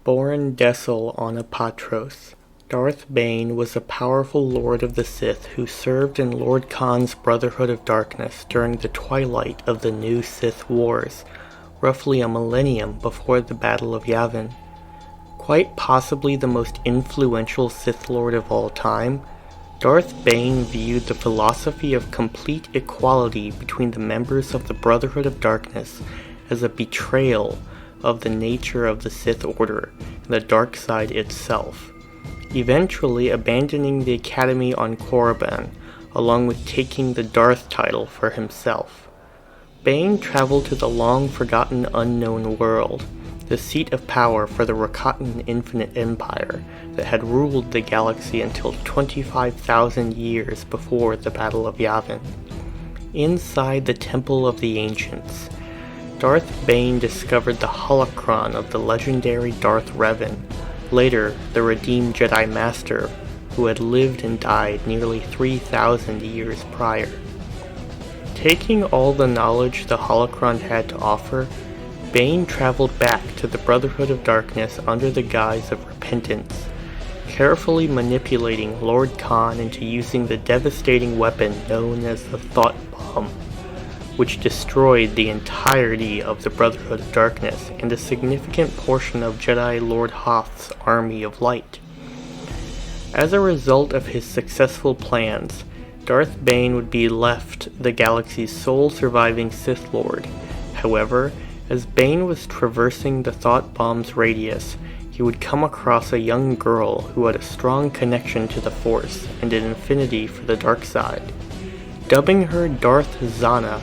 Born desul on a Patros, Darth Bane was a powerful Lord of the Sith who served in Lord Khan's Brotherhood of Darkness during the twilight of the New Sith Wars, roughly a millennium before the Battle of Yavin. Quite possibly the most influential Sith Lord of all time, Darth Bane viewed the philosophy of complete equality between the members of the Brotherhood of Darkness as a betrayal of the nature of the Sith Order and the dark side itself, eventually abandoning the Academy on Korriban, along with taking the Darth title for himself. Bane traveled to the long-forgotten unknown world, the seat of power for the Rakatan Infinite Empire that had ruled the galaxy until 25,000 years before the Battle of Yavin. Inside the Temple of the Ancients, Darth Bane discovered the holocron of the legendary Darth Revan, later the redeemed Jedi Master, who had lived and died nearly 3,000 years prior. Taking all the knowledge the holocron had to offer, Bane traveled back to the Brotherhood of Darkness under the guise of repentance, carefully manipulating Lord Khan into using the devastating weapon known as the Thought Bomb, which destroyed the entirety of the Brotherhood of Darkness and a significant portion of Jedi Lord Hoth's Army of Light. As a result of his successful plans, Darth Bane would be left the galaxy's sole surviving Sith Lord. However, as Bane was traversing the Thought Bomb's radius, he would come across a young girl who had a strong connection to the Force and an affinity for the dark side. Dubbing her Darth Zana,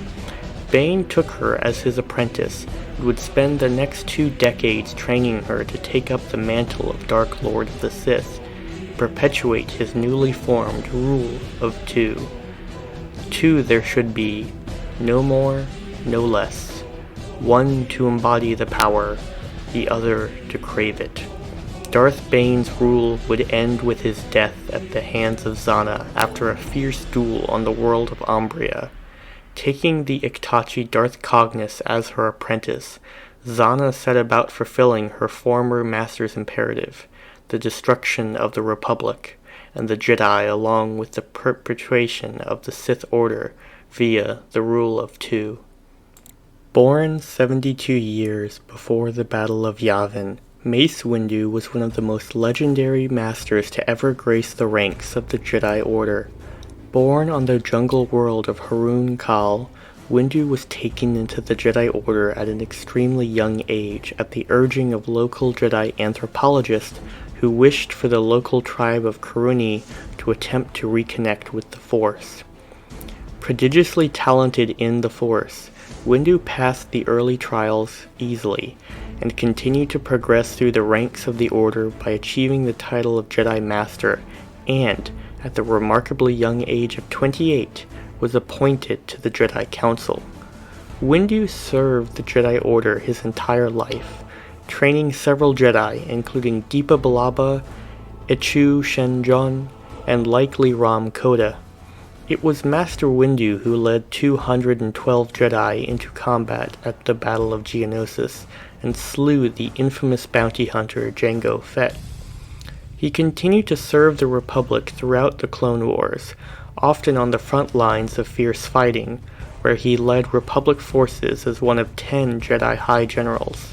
Bane took her as his apprentice and would spend the next 2 decades training her to take up the mantle of Dark Lord of the Sith, and perpetuate his newly formed rule of 2. 2 there should be, no more, no less. One to embody the power, the other to crave it. Darth Bane's rule would end with his death at the hands of Zana after a fierce duel on the world of Umbria. Taking the Iktachi Darth Cognis as her apprentice, Zana set about fulfilling her former master's imperative, the destruction of the Republic and the Jedi along with the perpetuation of the Sith Order via the rule of 2. Born 72 years before the Battle of Yavin, Mace Windu was one of the most legendary masters to ever grace the ranks of the Jedi Order. Born on the jungle world of Harun Kal, Windu was taken into the Jedi Order at an extremely young age at the urging of local Jedi anthropologists who wished for the local tribe of Karuni to attempt to reconnect with the Force. Prodigiously talented in the Force, Windu passed the early trials easily, and continued to progress through the ranks of the Order by achieving the title of Jedi Master, and, at the remarkably young age of 28, was appointed to the Jedi Council. Windu served the Jedi Order his entire life, training several Jedi, including Deepa Billaba, Echu Shenjon, and likely Ram Koda. It was Master Windu who led 212 Jedi into combat at the Battle of Geonosis and slew the infamous bounty hunter Jango Fett. He continued to serve the Republic throughout the Clone Wars, often on the front lines of fierce fighting, where he led Republic forces as one of 10 Jedi High Generals.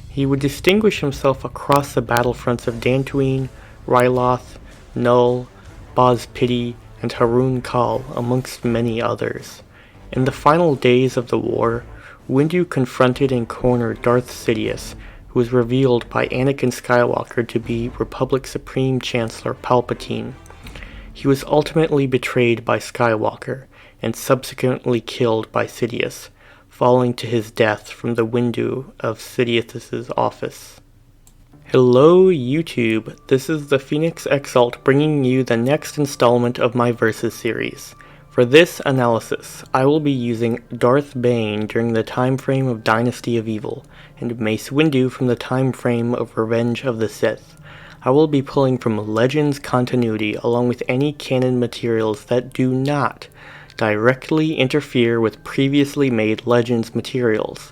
He would distinguish himself across the battlefronts of Dantooine, Ryloth, Null, Baz Pidi, and Harun Kal, amongst many others. In the final days of the war, Windu confronted and cornered Darth Sidious, who was revealed by Anakin Skywalker to be Republic Supreme Chancellor Palpatine. He was ultimately betrayed by Skywalker, and subsequently killed by Sidious, falling to his death from the window of Sidious's office. Hello YouTube, this is the Phoenix Exalt bringing you the next installment of my Versus series. For this analysis, I will be using Darth Bane during the time frame of Dynasty of Evil, and Mace Windu from the time frame of Revenge of the Sith. I will be pulling from Legends continuity along with any canon materials that do not directly interfere with previously made Legends materials.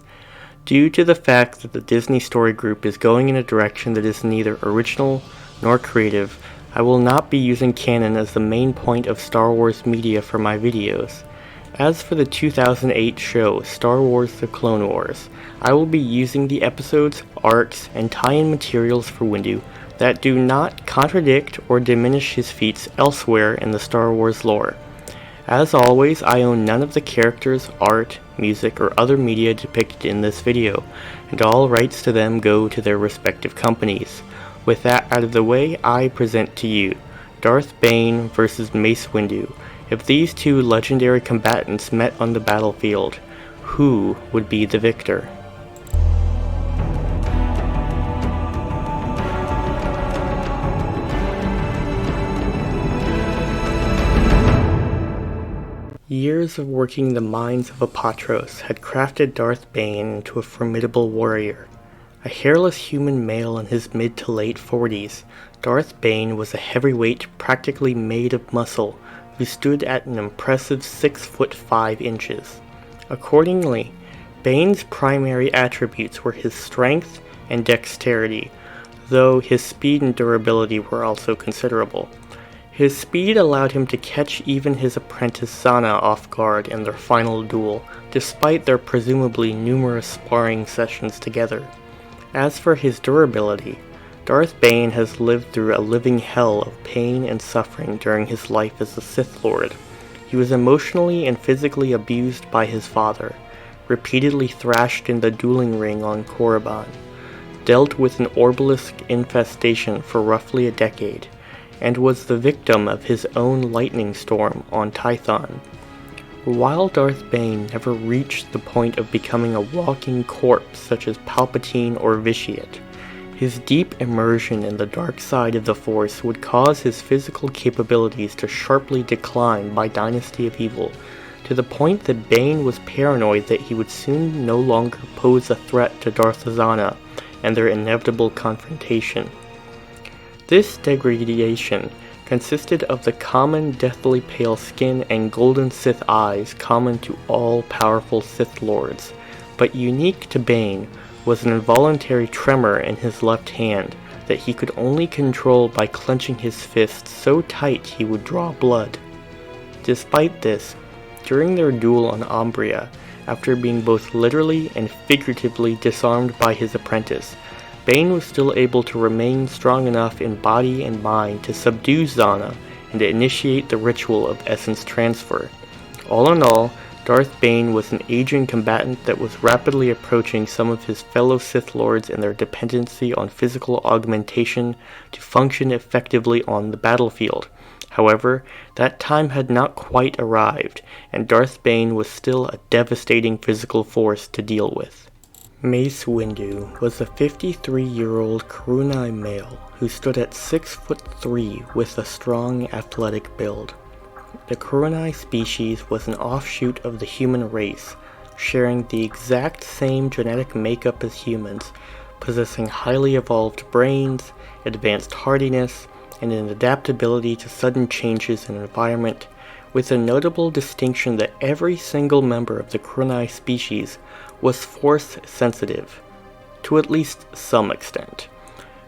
Due to the fact that the Disney Story Group is going in a direction that is neither original nor creative, I will not be using canon as the main point of Star Wars media for my videos. As for the 2008 show Star Wars The Clone Wars, I will be using the episodes, arcs, and tie-in materials for Windu that do not contradict or diminish his feats elsewhere in the Star Wars lore. As always, I own none of the characters, art, music, or other media depicted in this video, and all rights to them go to their respective companies. With that out of the way, I present to you Darth Bane vs. Mace Windu. If these two legendary combatants met on the battlefield, who would be the victor? Years of working the minds of Apatros had crafted Darth Bane into a formidable warrior. A hairless human male in his mid to late 40s, Darth Bane was a heavyweight practically made of muscle who stood at an impressive 6 foot 5 inches. Accordingly, Bane's primary attributes were his strength and dexterity, though his speed and durability were also considerable. His speed allowed him to catch even his apprentice Zana off guard in their final duel, despite their presumably numerous sparring sessions together. As for his durability, Darth Bane has lived through a living hell of pain and suffering during his life as a Sith Lord. He was emotionally and physically abused by his father, repeatedly thrashed in the dueling ring on Korriban, dealt with an Orbalisk infestation for roughly a decade, and was the victim of his own lightning storm on Tython. While Darth Bane never reached the point of becoming a walking corpse such as Palpatine or Vitiate, his deep immersion in the dark side of the Force would cause his physical capabilities to sharply decline by Dynasty of Evil, to the point that Bane was paranoid that he would soon no longer pose a threat to Darth Zana and their inevitable confrontation. This degradation consisted of the common deathly pale skin and golden Sith eyes common to all powerful Sith Lords, but unique to Bane was an involuntary tremor in his left hand that he could only control by clenching his fists so tight he would draw blood. Despite this, during their duel on Umbria, after being both literally and figuratively disarmed by his apprentice, Bane was still able to remain strong enough in body and mind to subdue Zana and to initiate the ritual of essence transfer. All in all, Darth Bane was an aging combatant that was rapidly approaching some of his fellow Sith Lords in their dependency on physical augmentation to function effectively on the battlefield. However, that time had not quite arrived, and Darth Bane was still a devastating physical force to deal with. Mace Windu was a 53-year-old Kurunai male who stood at 6'3" with a strong athletic build. The Kurunai species was an offshoot of the human race, sharing the exact same genetic makeup as humans, possessing highly evolved brains, advanced hardiness, and an adaptability to sudden changes in environment, with a notable distinction that every single member of the Kurunai species was force sensitive, to at least some extent.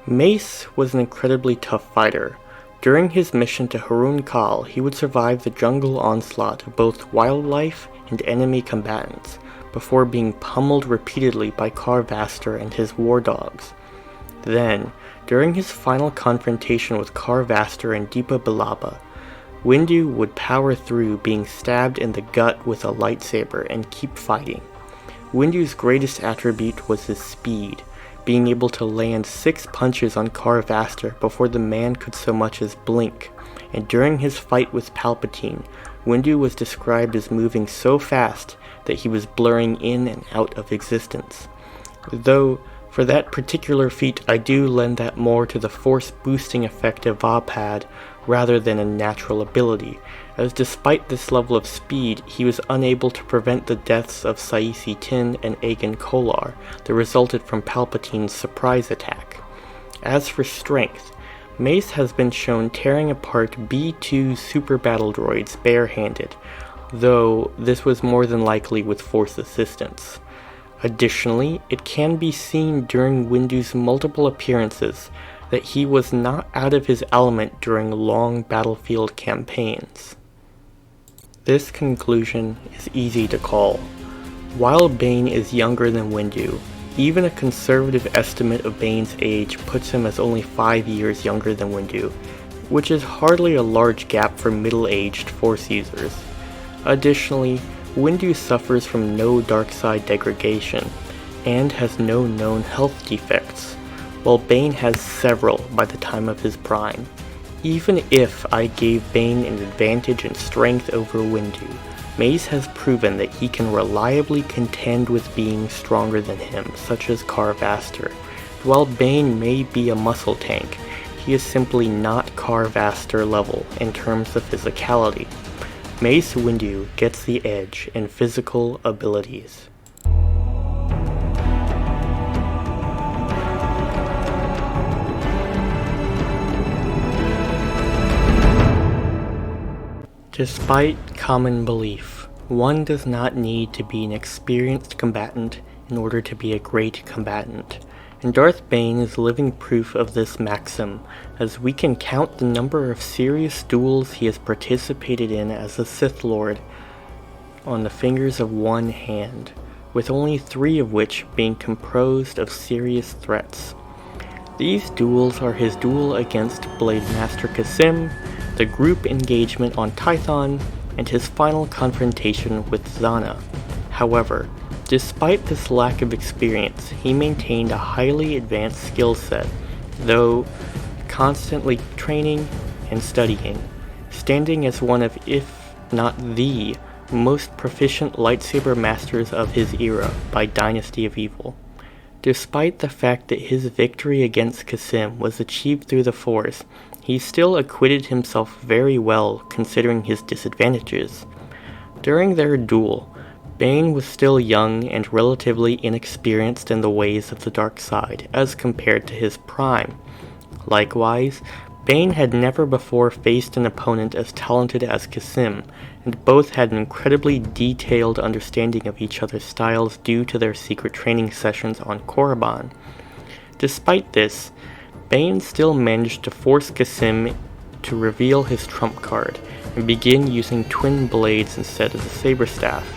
Mace was an incredibly tough fighter. During his mission to Harun Kal, he would survive the jungle onslaught of both wildlife and enemy combatants, before being pummeled repeatedly by Kar Vaster and his war dogs. Then, during his final confrontation with Kar Vaster and Deepa Billaba, Windu would power through being stabbed in the gut with a lightsaber and keep fighting. Windu's greatest attribute was his speed, being able to land 6 punches on Kar Vaster before the man could so much as blink, and during his fight with Palpatine, Windu was described as moving so fast that he was blurring in and out of existence. Though, for that particular feat I do lend that more to the force boosting effect of Vab had rather than a natural ability, as despite this level of speed, he was unable to prevent the deaths of Saisi Tin and Agan Kolar that resulted from Palpatine's surprise attack. As for strength, Mace has been shown tearing apart B-2 super battle droids barehanded, though this was more than likely with force assistance. Additionally, it can be seen during Windu's multiple appearances that he was not out of his element during long battlefield campaigns. This conclusion is easy to call. While Bane is younger than Windu, even a conservative estimate of Bane's age puts him as only 5 years younger than Windu, which is hardly a large gap for middle-aged Force users. Additionally, Windu suffers from no dark side degradation, and has no known health defects, while Bane has several by the time of his prime. Even if I gave Bane an advantage in strength over Windu, Mace has proven that he can reliably contend with beings stronger than him, such as Carvaster. While Bane may be a muscle tank, he is simply not Carvaster level in terms of physicality. Mace Windu gets the edge in physical abilities. Despite common belief, one does not need to be an experienced combatant in order to be a great combatant, and Darth Bane is living proof of this maxim, as we can count the number of serious duels he has participated in as a Sith Lord on the fingers of one hand, with only 3 of which being composed of serious threats. These duels are his duel against Blade Master Kasim, the group engagement on Tython, and his final confrontation with Zana. However, despite this lack of experience, he maintained a highly advanced skill set, though constantly training and studying, standing as one of, if not the, most proficient lightsaber masters of his era by Dynasty of Evil. Despite the fact that his victory against Kasim was achieved through the Force, he still acquitted himself very well considering his disadvantages. During their duel, Bane was still young and relatively inexperienced in the ways of the dark side as compared to his prime. Likewise, Bane had never before faced an opponent as talented as Kasim, and both had an incredibly detailed understanding of each other's styles due to their secret training sessions on Korriban. Despite this, Bane still managed to force Kasim to reveal his trump card and begin using twin blades instead of the saber staff.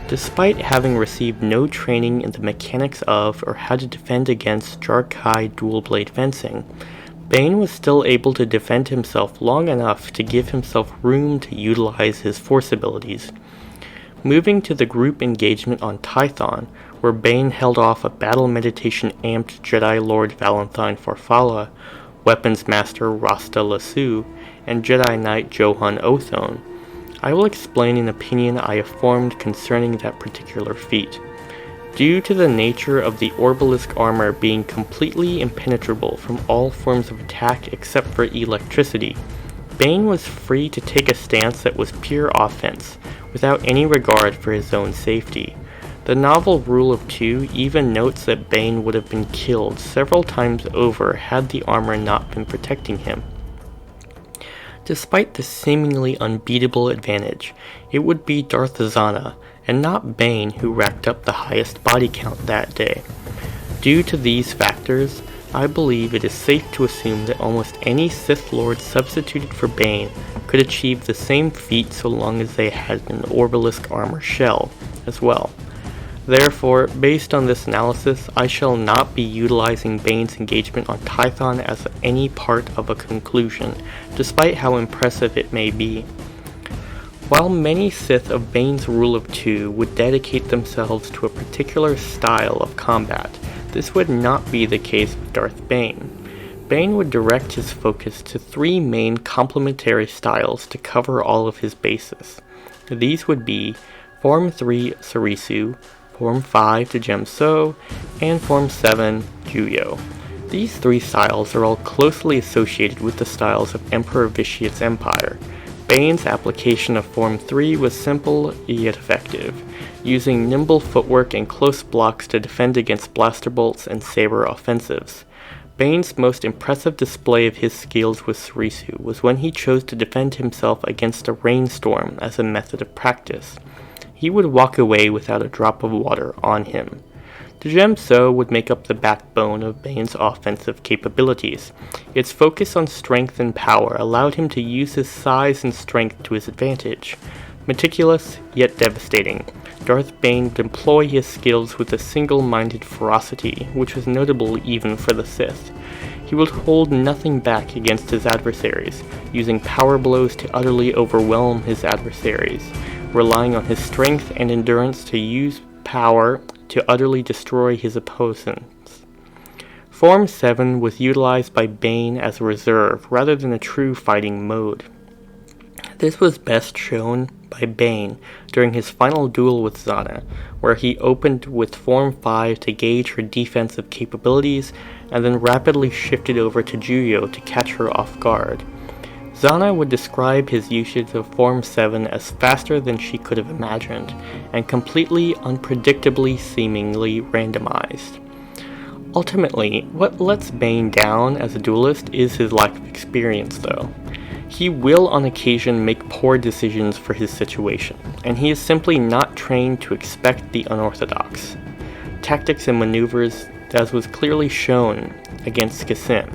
Despite having received no training in the mechanics of or how to defend against Jarkai dual blade fencing, Bane was still able to defend himself long enough to give himself room to utilize his force abilities. Moving to the group engagement on Tython, where Bane held off a battle meditation amped Jedi Lord Valentine Farfalla, Weapons Master Rasta Lasu, and Jedi Knight Johan Othone, I will explain an opinion I have formed concerning that particular feat. Due to the nature of the Orbalisk armor being completely impenetrable from all forms of attack except for electricity, Bane was free to take a stance that was pure offense, without any regard for his own safety. The novel Rule of Two even notes that Bane would have been killed several times over had the armor not been protecting him. Despite this seemingly unbeatable advantage, it would be Darth Zana, and not Bane, who racked up the highest body count that day. Due to these factors, I believe it is safe to assume that almost any Sith Lord substituted for Bane could achieve the same feat so long as they had an Orbalisk armor shell as well. Therefore, based on this analysis, I shall not be utilizing Bane's engagement on Tython as any part of a conclusion, despite how impressive it may be. While many Sith of Bane's Rule of Two would dedicate themselves to a particular style of combat, this would not be the case with Darth Bane. Bane would direct his focus to 3 main complementary styles to cover all of his bases. These would be Form 3 Sarisu, Form 5 Djemso, and Form 7 Juyo. These 3 styles are all closely associated with the styles of Emperor Vitiate's empire. Bane's application of Form 3 was simple yet effective, using nimble footwork and close blocks to defend against blaster bolts and saber offensives. Bane's most impressive display of his skills with Sarisu was when he chose to defend himself against a rainstorm as a method of practice. He would walk away without a drop of water on him. The gem so would make up the backbone of Bane's offensive capabilities. Its focus on strength and power allowed him to use his size and strength to his advantage. Meticulous, yet devastating, Darth Bane would employ his skills with a single-minded ferocity, which was notable even for the Sith. He would hold nothing back against his adversaries, using power blows to utterly overwhelm his adversaries, relying on his strength and endurance to use power to utterly destroy his opponents. Form 7 was utilized by Bane as a reserve rather than a true fighting mode. This was best shown by Bane during his final duel with Zana, where he opened with Form 5 to gauge her defensive capabilities and then rapidly shifted over to Juyo to catch her off guard. Zana would describe his usage of Form 7 as faster than she could have imagined, and completely unpredictably seemingly randomized. Ultimately, what lets Bane down as a duelist is his lack of experience, though. He will on occasion make poor decisions for his situation, and he is simply not trained to expect the unorthodox tactics and maneuvers, as was clearly shown against Kassim.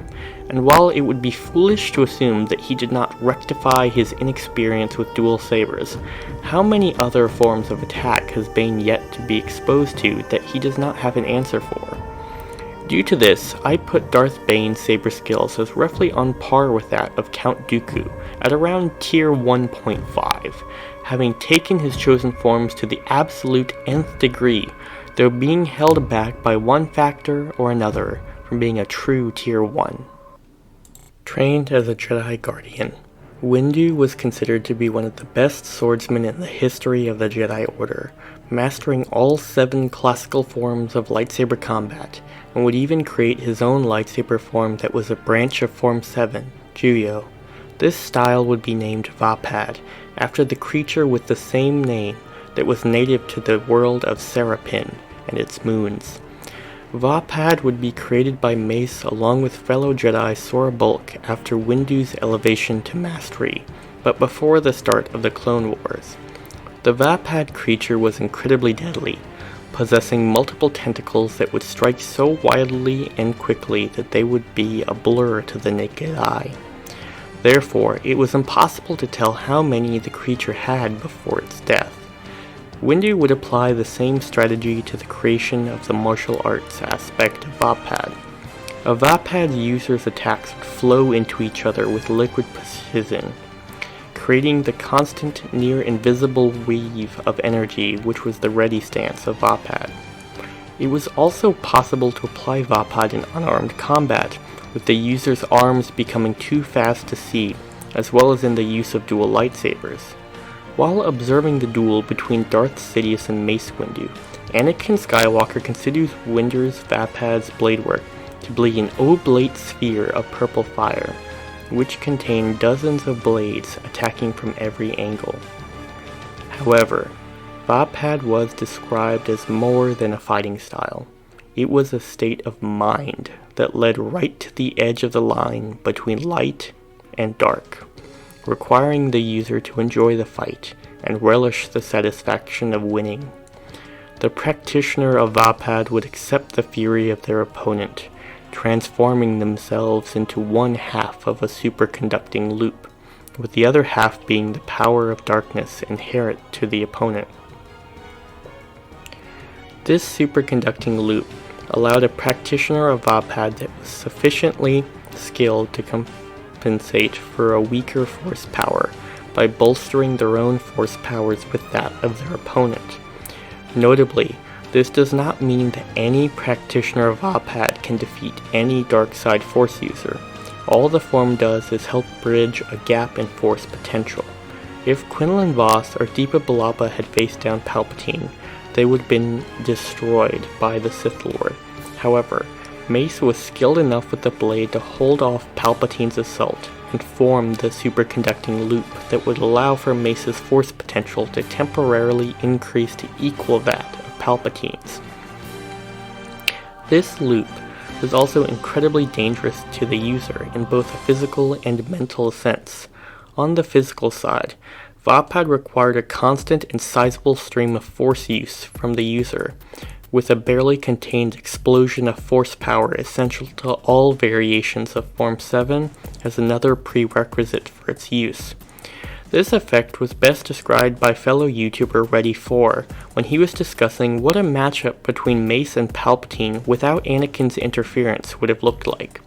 And while it would be foolish to assume that he did not rectify his inexperience with dual sabers, how many other forms of attack has Bane yet to be exposed to that he does not have an answer for? Due to this, I put Darth Bane's saber skills as roughly on par with that of Count Dooku, at around tier 1.5, having taken his chosen forms to the absolute nth degree, though being held back by one factor or another from being a true tier 1. Trained as a Jedi Guardian, Windu was considered to be one of the best swordsmen in the history of the Jedi Order, mastering all 7 classical forms of lightsaber combat, and would even create his own lightsaber form that was a branch of Form 7, Juyo. This style would be named Vapad, after the creature with the same name that was native to the world of Serapin and its moons. Vapad would be created by Mace along with fellow Jedi Sora Bulk after Windu's elevation to mastery, but before the start of the Clone Wars. The Vapad creature was incredibly deadly, possessing multiple tentacles that would strike so wildly and quickly that they would be a blur to the naked eye. Therefore, it was impossible to tell how many the creature had before its death. Windu would apply the same strategy to the creation of the martial arts aspect of Vapad. A Vapad user's attacks would flow into each other with liquid precision, creating the constant, near-invisible weave of energy which was the ready stance of Vapad. It was also possible to apply Vapad in unarmed combat, with the user's arms becoming too fast to see, as well as in the use of dual lightsabers. While observing the duel between Darth Sidious and Mace Windu, Anakin Skywalker considers Windu's Vapad's bladework to be an oblate sphere of purple fire, which contained dozens of blades attacking from every angle. However, Vapad was described as more than a fighting style. It was a state of mind that led right to the edge of the line between light and dark, requiring the user to enjoy the fight and relish the satisfaction of winning. The practitioner of Vapad would accept the fury of their opponent, transforming themselves into one half of a superconducting loop, with the other half being the power of darkness inherent to the opponent. This superconducting loop allowed a practitioner of Vapad that was sufficiently skilled to compensate for a weaker force power by bolstering their own force powers with that of their opponent. Notably, this does not mean that any practitioner of Vapad can defeat any dark side force user. All the form does is help bridge a gap in force potential. If Quinlan Vos or Deepa Billapa had faced down Palpatine, they would have been destroyed by the Sith Lord. However, Mace was skilled enough with the blade to hold off Palpatine's assault and form the superconducting loop that would allow for Mace's force potential to temporarily increase to equal that of Palpatine's. This loop was also incredibly dangerous to the user in both a physical and mental sense. On the physical side, Vapad required a constant and sizable stream of force use from the user, with a barely contained explosion of force power essential to all variations of Form 7 as another prerequisite for its use. This effect was best described by fellow YouTuber Ready4 when he was discussing what a matchup between Mace and Palpatine without Anakin's interference would have looked like.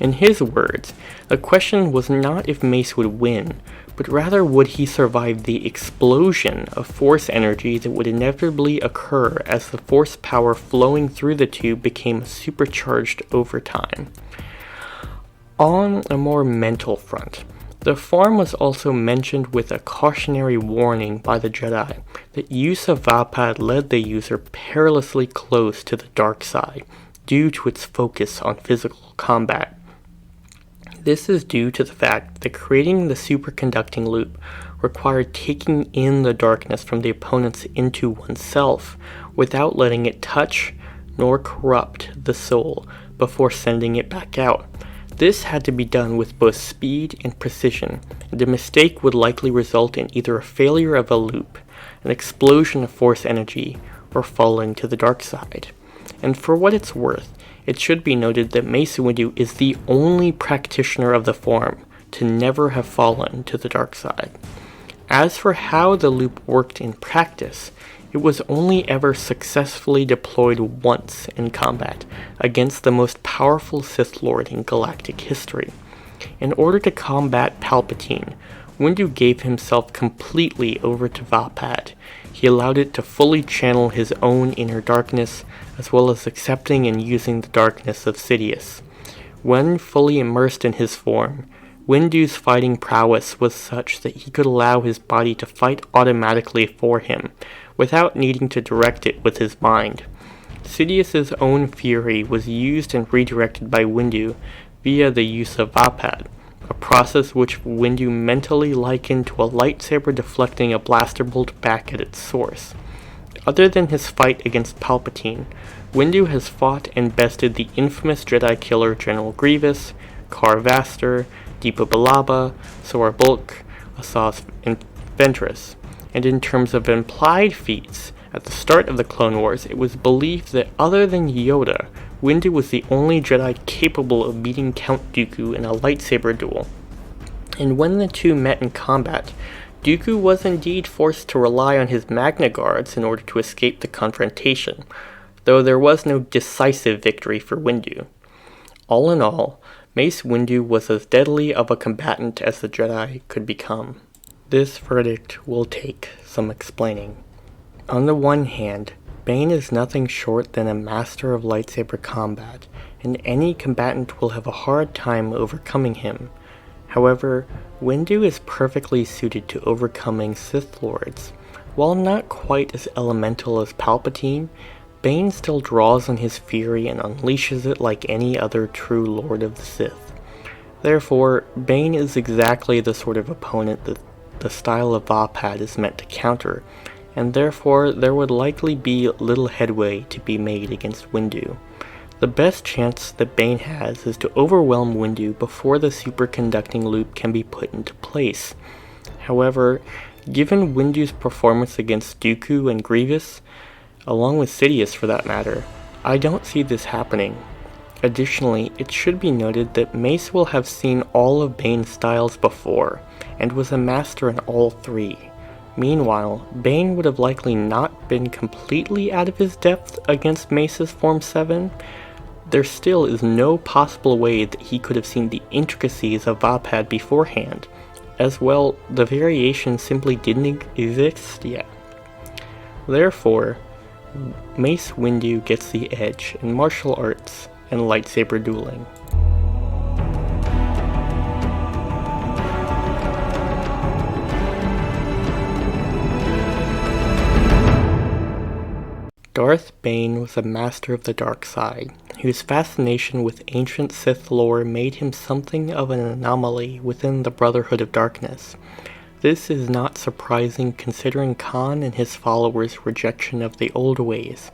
In his words, the question was not if Mace would win, but rather would he survive the explosion of force energy that would inevitably occur as the force power flowing through the tube became supercharged over time. On a more mental front, the form was also mentioned with a cautionary warning by the Jedi that use of Vapad led the user perilously close to the dark side due to its focus on physical combat. This is due to the fact that creating the superconducting loop required taking in the darkness from the opponents into oneself without letting it touch nor corrupt the soul before sending it back out. This had to be done with both speed and precision, and a mistake would likely result in either a failure of a loop, an explosion of force energy, or falling to the dark side. And for what it's worth, it should be noted that Mace Windu is the only practitioner of the form to never have fallen to the dark side. As for how the loop worked in practice, it was only ever successfully deployed once in combat against the most powerful Sith Lord in galactic history. In order to combat Palpatine, Windu gave himself completely over to Vapad. He allowed it to fully channel his own inner darkness, as well as accepting and using the darkness of Sidious. When fully immersed in his form, Windu's fighting prowess was such that he could allow his body to fight automatically for him, without needing to direct it with his mind. Sidious's own fury was used and redirected by Windu via the use of Vapad, a process which Windu mentally likened to a lightsaber deflecting a blaster bolt back at its source. Other than his fight against Palpatine, Windu has fought and bested the infamous Jedi killer General Grievous, Car Vaster, Deepa Billaba, Sora Bulk, Asajj Ventress. And in terms of implied feats, at the start of the Clone Wars, it was believed that other than Yoda, Windu was the only Jedi capable of beating Count Dooku in a lightsaber duel. And when the two met in combat, Dooku was indeed forced to rely on his Magna Guards in order to escape the confrontation, though there was no decisive victory for Windu. All in all, Mace Windu was as deadly of a combatant as the Jedi could become. This verdict will take some explaining. On the one hand, Bane is nothing short than a master of lightsaber combat, and any combatant will have a hard time overcoming him. However, Windu is perfectly suited to overcoming Sith Lords. While not quite as elemental as Palpatine, Bane still draws on his fury and unleashes it like any other true Lord of the Sith. Therefore, Bane is exactly the sort of opponent that the style of Vapad is meant to counter, and therefore there would likely be little headway to be made against Windu. The best chance that Bane has is to overwhelm Windu before the superconducting loop can be put into place. However, given Windu's performance against Dooku and Grievous, along with Sidious for that matter, I don't see this happening. Additionally, it should be noted that Mace will have seen all of Bane's styles before, and was a master in all three. Meanwhile, Bane would have likely not been completely out of his depth against Mace's Form 7. There still is no possible way that he could have seen the intricacies of Vapad beforehand. As well, the variation simply didn't exist yet. Therefore, Mace Windu gets the edge in martial arts and lightsaber dueling. Darth Bane was a master of the dark side, whose fascination with ancient Sith lore made him something of an anomaly within the Brotherhood of Darkness. This is not surprising considering Khan and his followers' rejection of the old ways,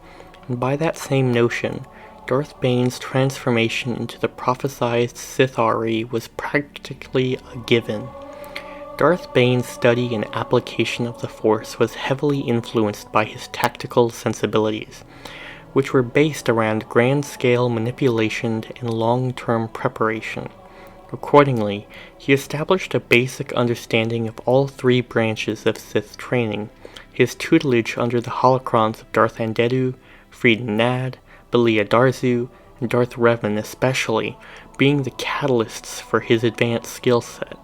and by that same notion, Darth Bane's transformation into the prophesied Sith Ari was practically a given. Darth Bane's study and application of the Force was heavily influenced by his tactical sensibilities. which were based around grand-scale manipulation and long-term preparation. Accordingly, he established a basic understanding of all three branches of Sith training, his tutelage under the holocrons of Darth Andedu, Freeden Nad, Belia Darzu, and Darth Revan especially, being the catalysts for his advanced skill set.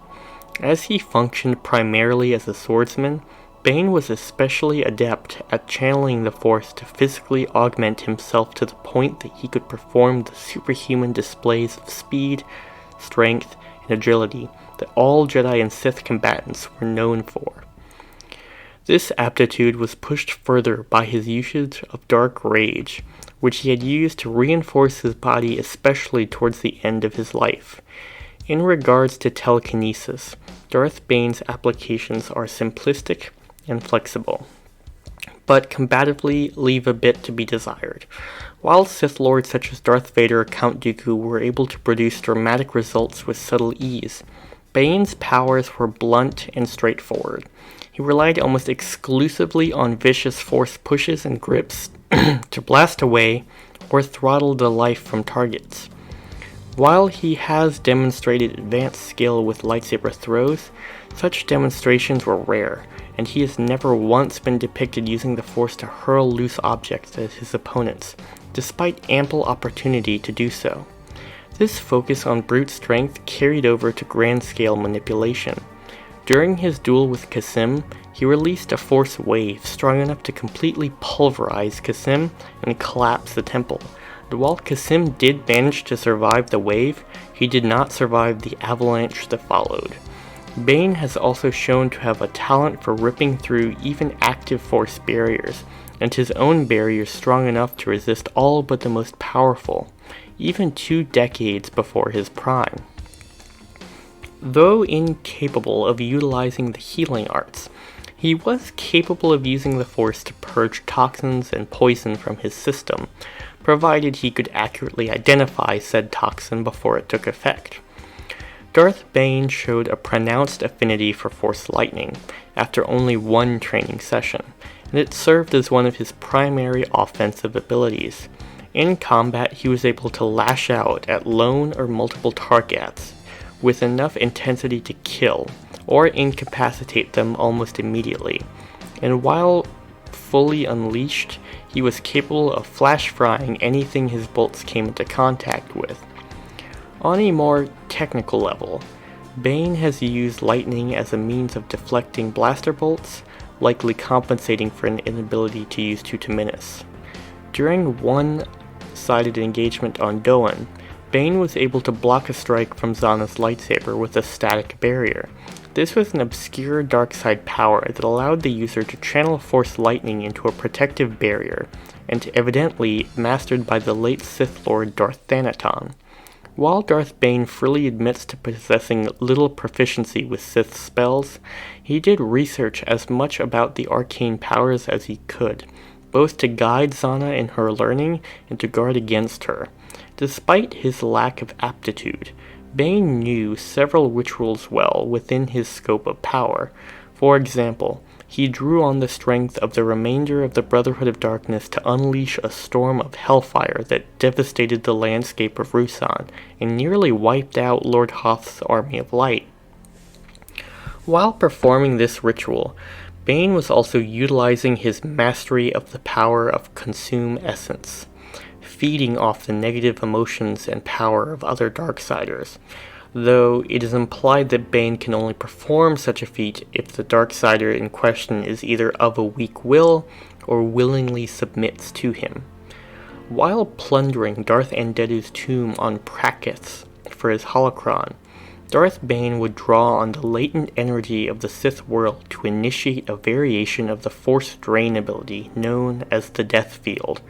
As he functioned primarily as a swordsman, Bane was especially adept at channeling the Force to physically augment himself to the point that he could perform the superhuman displays of speed, strength, and agility that all Jedi and Sith combatants were known for. This aptitude was pushed further by his usage of Dark Rage, which he had used to reinforce his body especially towards the end of his life. In regards to telekinesis, Darth Bane's applications are simplistic and flexible, but combatively leave a bit to be desired. While Sith Lords such as Darth Vader or Count Dooku were able to produce dramatic results with subtle ease, Bane's powers were blunt and straightforward. He relied almost exclusively on vicious force pushes and grips to blast away or throttle the life from targets. While he has demonstrated advanced skill with lightsaber throws, such demonstrations were rare, and he has never once been depicted using the Force to hurl loose objects at his opponents, despite ample opportunity to do so. This focus on brute strength carried over to grand-scale manipulation. During his duel with Kasim, he released a Force wave strong enough to completely pulverize Kasim and collapse the temple. And while Kasim did manage to survive the wave, he did not survive the avalanche that followed. Bane has also shown to have a talent for ripping through even active Force barriers, and his own barriers strong enough to resist all but the most powerful, even 2 decades before his prime. Though incapable of utilizing the healing arts, he was capable of using the Force to purge toxins and poison from his system, provided he could accurately identify said toxin before it took effect. Darth Bane showed a pronounced affinity for Force lightning after only 1 training session, and it served as one of his primary offensive abilities. In combat, he was able to lash out at lone or multiple targets with enough intensity to kill or incapacitate them almost immediately, and while fully unleashed, he was capable of flash frying anything his bolts came into contact with. On a more technical level, Bane has used lightning as a means of deflecting blaster bolts, likely compensating for an inability to use Tutaminis. During one-sided engagement on Doan, Bane was able to block a strike from Zana's lightsaber with a static barrier. This was an obscure dark side power that allowed the user to channel Force lightning into a protective barrier, and evidently mastered by the late Sith Lord Darth Thanaton. While Darth Bane freely admits to possessing little proficiency with Sith spells, he did research as much about the arcane powers as he could, both to guide Zana in her learning and to guard against her. Despite his lack of aptitude, Bane knew several rituals well within his scope of power. For example, he drew on the strength of the remainder of the Brotherhood of Darkness to unleash a storm of hellfire that devastated the landscape of Ruusan and nearly wiped out Lord Hoth's Army of Light. While performing this ritual, Bane was also utilizing his mastery of the power of Consume Essence, feeding off the negative emotions and power of other Darksiders, though it is implied that Bane can only perform such a feat if the Darksider in question is either of a weak will or willingly submits to him. While plundering Darth Andedu's tomb on Prakiths for his holocron, Darth Bane would draw on the latent energy of the Sith world to initiate a variation of the Force Drain ability known as the Death Field.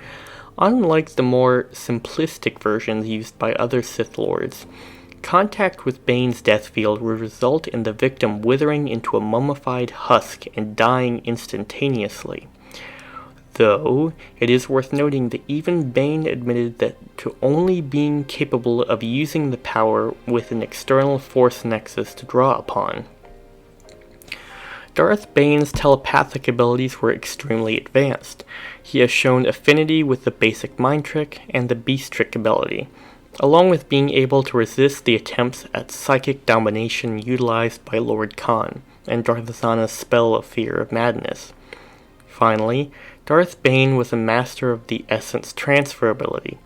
Unlike the more simplistic versions used by other Sith Lords, contact with Bane's death field would result in the victim withering into a mummified husk and dying instantaneously. Though, it is worth noting that even Bane admitted that to only being capable of using the power with an external force nexus to draw upon. Darth Bane's telepathic abilities were extremely advanced. He has shown affinity with the basic mind trick and the beast trick ability, along with being able to resist the attempts at psychic domination utilized by Lord Khan and Darth Zana's spell of Fear of Madness. Finally, Darth Bane was a master of the Essence Transfer ability.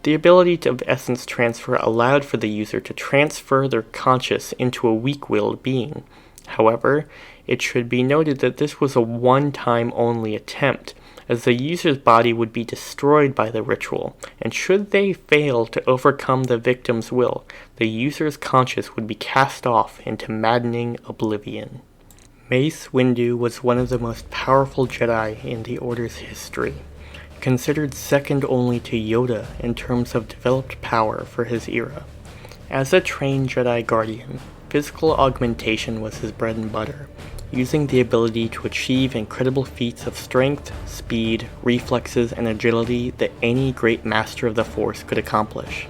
The ability of Essence Transfer allowed for the user to transfer their conscious into a weak-willed being. However, it should be noted that this was a one-time only attempt, as the user's body would be destroyed by the ritual, and should they fail to overcome the victim's will, the user's conscious would be cast off into maddening oblivion. Mace Windu was one of the most powerful Jedi in the Order's history, considered second only to Yoda in terms of developed power for his era. As a trained Jedi Guardian, physical augmentation was his bread and butter, using the ability to achieve incredible feats of strength, speed, reflexes, and agility that any great master of the Force could accomplish.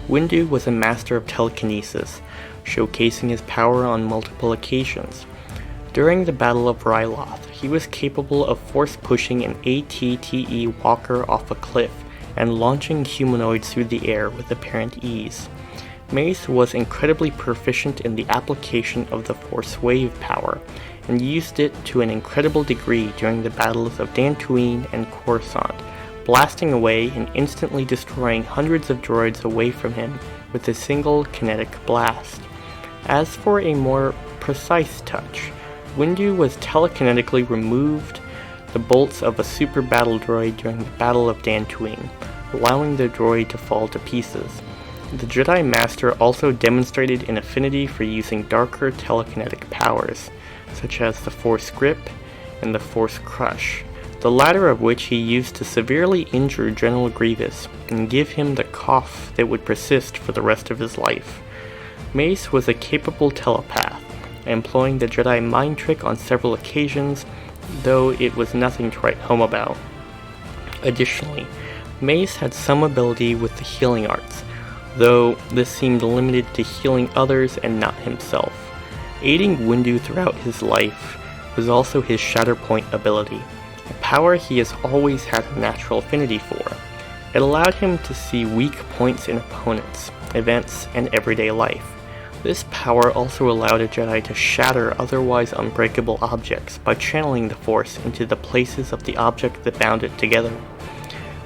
Windu was a master of telekinesis, showcasing his power on multiple occasions. During the Battle of Ryloth, he was capable of force-pushing an AT-TE walker off a cliff and launching humanoids through the air with apparent ease. Mace was incredibly proficient in the application of the Force Wave power, and used it to an incredible degree during the battles of Dantooine and Coruscant, blasting away and instantly destroying hundreds of droids away from him with a single kinetic blast. As for a more precise touch, Windu was telekinetically removed the bolts of a super battle droid during the Battle of Dantooine, allowing the droid to fall to pieces. The Jedi Master also demonstrated an affinity for using darker telekinetic powers, such as the Force Grip and the Force Crush, the latter of which he used to severely injure General Grievous and give him the cough that would persist for the rest of his life. Mace was a capable telepath, employing the Jedi mind trick on several occasions, though it was nothing to write home about. Additionally, Mace had some ability with the healing arts, though this seemed limited to healing others and not himself. Aiding Windu throughout his life was also his Shatterpoint ability, a power he has always had a natural affinity for. It allowed him to see weak points in opponents, events, and everyday life. This power also allowed a Jedi to shatter otherwise unbreakable objects by channeling the Force into the places of the object that bound it together.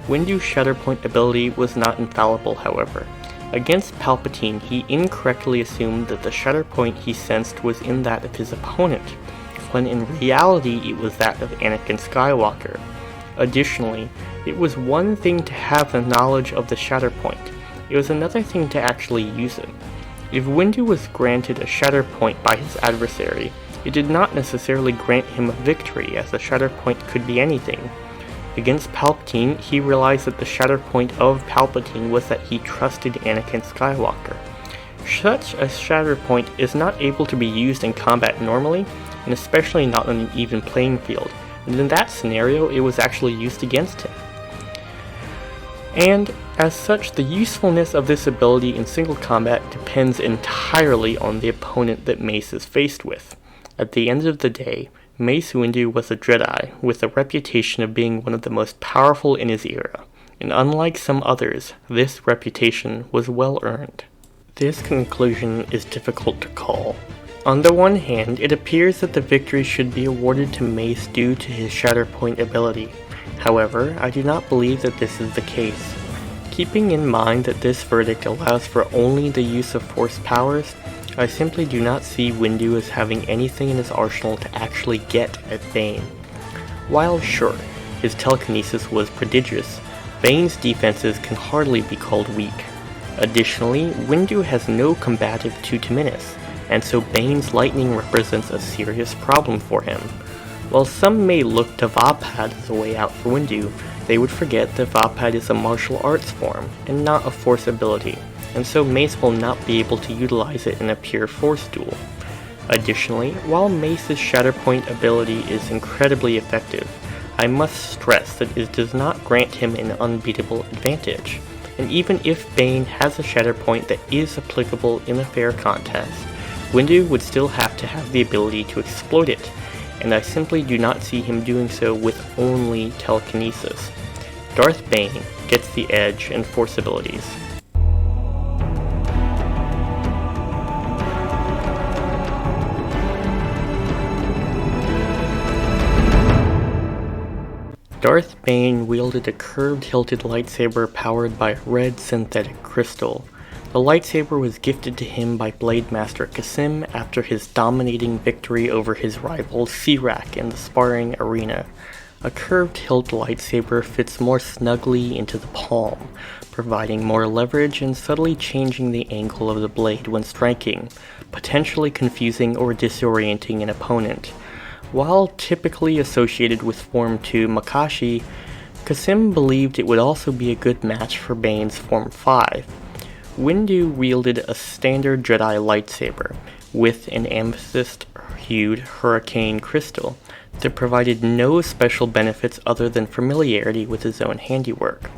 Windu's Shatterpoint ability was not infallible, however. Against Palpatine, he incorrectly assumed that the Shatterpoint he sensed was in that of his opponent, when in reality it was that of Anakin Skywalker. Additionally, it was one thing to have the knowledge of the Shatterpoint, it was another thing to actually use it. If Windu was granted a Shatterpoint by his adversary, it did not necessarily grant him a victory, as the Shatterpoint could be anything. Against Palpatine, he realized that the Shatterpoint of Palpatine was that he trusted Anakin Skywalker. Such a Shatterpoint is not able to be used in combat normally, and especially not on an even playing field, and in that scenario it was actually used against him. And as such, the usefulness of this ability in single combat depends entirely on the opponent that Mace is faced with. At the end of the day, Mace Windu was a Jedi with a reputation of being one of the most powerful in his era, and unlike some others, this reputation was well earned. This conclusion is difficult to call. On the one hand, it appears that the victory should be awarded to Mace due to his Shatterpoint ability. However, I do not believe that this is the case. Keeping in mind that this verdict allows for only the use of Force powers, I simply do not see Windu as having anything in his arsenal to actually get at Bane. While sure, his telekinesis was prodigious, Bane's defenses can hardly be called weak. Additionally, Windu has no combative Tutaminis, and so Bane's lightning represents a serious problem for him. While some may look to Vapad as a way out for Windu, they would forget that Vapad is a martial arts form, and not a Force ability, and so Mace will not be able to utilize it in a pure Force duel. Additionally, while Mace's Shatterpoint ability is incredibly effective, I must stress that it does not grant him an unbeatable advantage, and even if Bane has a Shatterpoint that is applicable in a fair contest, Windu would still have to have the ability to exploit it, and I simply do not see him doing so with only telekinesis. Darth Bane gets the edge and force abilities. Darth Bane wielded a curved-hilted lightsaber powered by a red synthetic crystal. The lightsaber was gifted to him by Blade Master Kasim after his dominating victory over his rival Sirak in the sparring arena. A curved-hilt lightsaber fits more snugly into the palm, providing more leverage and subtly changing the angle of the blade when striking, potentially confusing or disorienting an opponent. While typically associated with Form 2 Makashi, Kasim believed it would also be a good match for Bane's Form 5. Windu wielded a standard Jedi lightsaber with an amethyst-hued hurricane crystal that provided no special benefits other than familiarity with his own handiwork.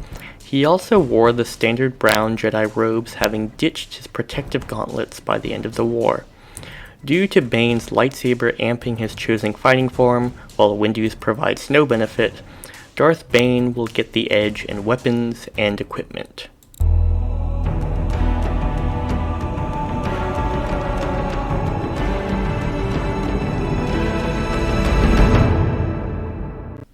He also wore the standard brown Jedi robes, having ditched his protective gauntlets by the end of the war. Due to Bane's lightsaber amping his chosen fighting form, while Windu's provides no benefit, Darth Bane will get the edge in weapons and equipment.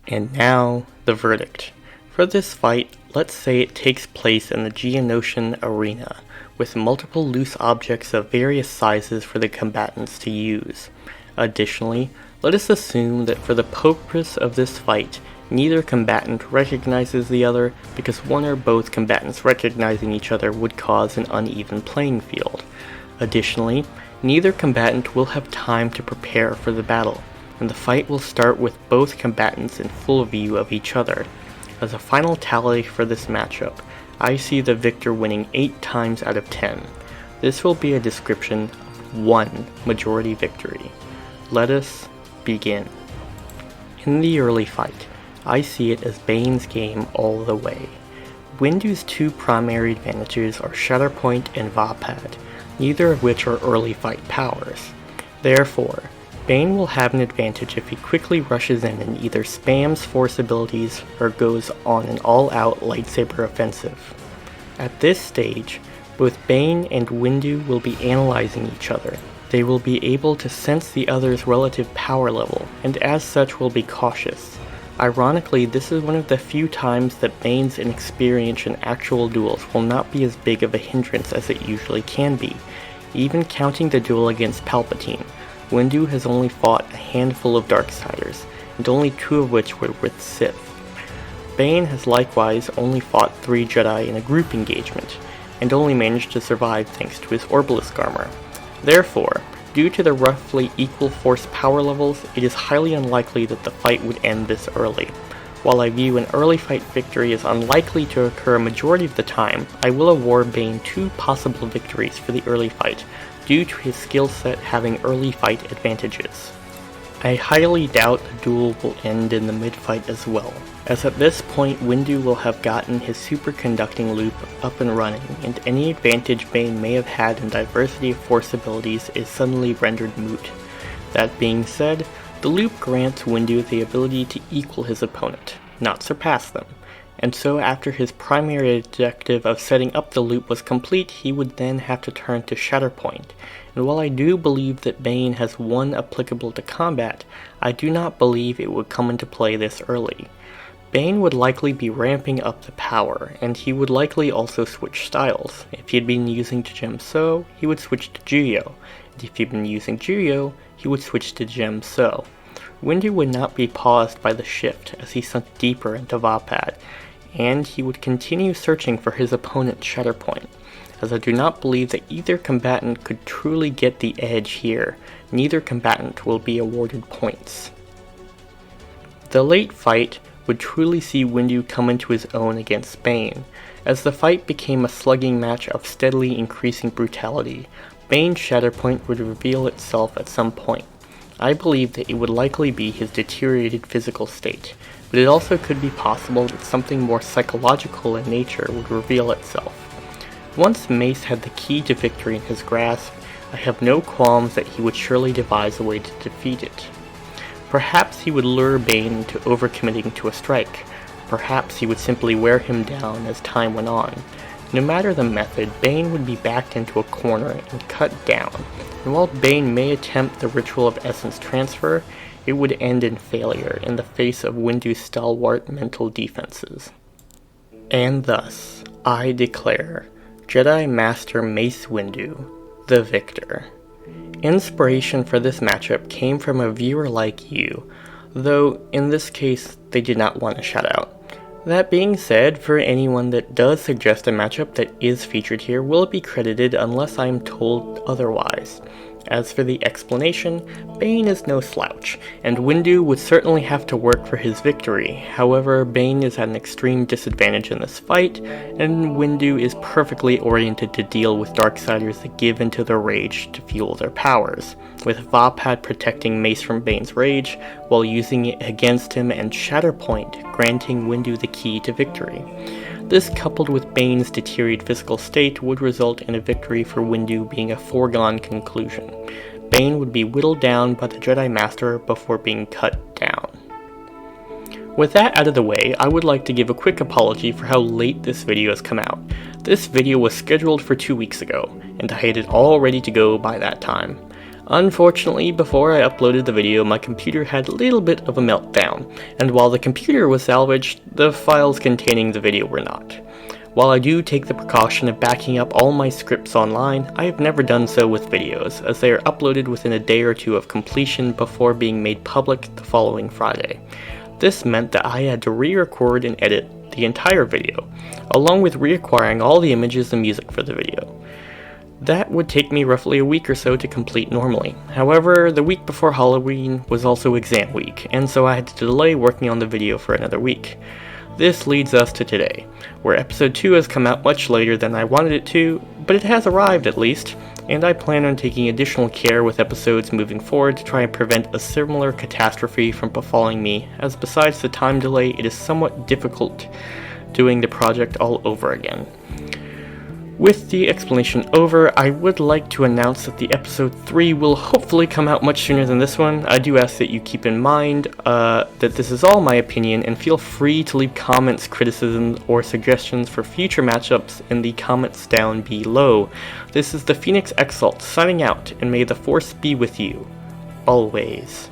And now, the verdict. For this fight, let's say it takes place in the Geonosian arena, with multiple loose objects of various sizes for the combatants to use. Additionally, let us assume that for the purpose of this fight, neither combatant recognizes the other, because one or both combatants recognizing each other would cause an uneven playing field. Additionally, neither combatant will have time to prepare for the battle, and the fight will start with both combatants in full view of each other. As a final tally for this matchup, I see the victor winning 8 times out of 10. This will be a description of one majority victory. Let us begin. In the early fight, I see it as Bane's game all the way. Windu's 2 primary advantages are Shatterpoint and Vapad, neither of which are early fight powers. Therefore, Bane will have an advantage if he quickly rushes in and either spams force abilities or goes on an all-out lightsaber offensive. At this stage, both Bane and Windu will be analyzing each other. They will be able to sense the other's relative power level, and as such will be cautious. Ironically, this is one of the few times that Bane's inexperience in actual duels will not be as big of a hindrance as it usually can be. Even counting the duel against Palpatine, Windu has only fought a handful of Darksiders, and only 2 of which were with Sith. Bane has likewise only fought 3 Jedi in a group engagement, and only managed to survive thanks to his Orbalisk armor. Therefore, due to the roughly equal force power levels, it is highly unlikely that the fight would end this early. While I view an early fight victory as unlikely to occur a majority of the time, I will award Bane 2 possible victories for the early fight, due to his skill set having early fight advantages. I highly doubt the duel will end in the mid-fight as well, as at this point Windu will have gotten his superconducting loop up and running, and any advantage Bane may have had in diversity of force abilities is suddenly rendered moot. That being said, the loop grants Windu the ability to equal his opponent, not surpass them, and so after his primary objective of setting up the loop was complete, he would then have to turn to Shatterpoint. And while I do believe that Bane has one applicable to combat, I do not believe it would come into play this early. Bane would likely be ramping up the power, and he would likely also switch styles. If he had been using Gem So, he would switch to Juyo, and if he had been using Juyo, he would switch to Gem So. Windu would not be paused by the shift as he sunk deeper into Vapad, and he would continue searching for his opponent's Shatterpoint. As I do not believe that either combatant could truly get the edge here, neither combatant will be awarded points. The late fight would truly see Windu come into his own against Bane. As the fight became a slugging match of steadily increasing brutality, Bane's Shatterpoint would reveal itself at some point. I believe that it would likely be his deteriorated physical state, but it also could be possible that something more psychological in nature would reveal itself. Once Mace had the key to victory in his grasp, I have no qualms that he would surely devise a way to defeat it. Perhaps he would lure Bane into overcommitting to a strike. Perhaps he would simply wear him down as time went on. No matter the method, Bane would be backed into a corner and cut down, and while Bane may attempt the ritual of essence transfer, it would end in failure in the face of Windu's stalwart mental defenses. And thus, I declare Jedi Master Mace Windu the victor. Inspiration for this matchup came from a viewer like you, though in this case they did not want a shout out. That being said, for anyone that does suggest a matchup that is featured here will be credited unless I am told otherwise. As for the explanation, Bane is no slouch, and Windu would certainly have to work for his victory. However, Bane is at an extreme disadvantage in this fight, and Windu is perfectly oriented to deal with Darksiders that give into their rage to fuel their powers, with Vapad protecting Mace from Bane's rage, while using it against him, and Shatterpoint granting Windu the key to victory. This, coupled with Bane's deteriorated physical state, would result in a victory for Windu being a foregone conclusion. Bane would be whittled down by the Jedi Master before being cut down. With that out of the way, I would like to give a quick apology for how late this video has come out. This video was scheduled for 2 weeks ago, and I had it all ready to go by that time. Unfortunately, before I uploaded the video, my computer had a little bit of a meltdown, and while the computer was salvaged, the files containing the video were not. While I do take the precaution of backing up all my scripts online, I have never done so with videos, as they are uploaded within a day or two of completion before being made public the following Friday. This meant that I had to re-record and edit the entire video, along with reacquiring all the images and music for the video. That would take me roughly a week or so to complete normally. However, the week before Halloween was also exam week, and so I had to delay working on the video for another week. This leads us to today, where episode 2 has come out much later than I wanted it to, but it has arrived at least, and I plan on taking additional care with episodes moving forward to try and prevent a similar catastrophe from befalling me, as besides the time delay, it is somewhat difficult doing the project all over again. With the explanation over, I would like to announce that the episode 3 will hopefully come out much sooner than this one. I do ask that you keep in mind that this is all my opinion, and feel free to leave comments, criticisms, or suggestions for future matchups in the comments down below. This is the Phoenix Exalt signing out, and may the Force be with you, always.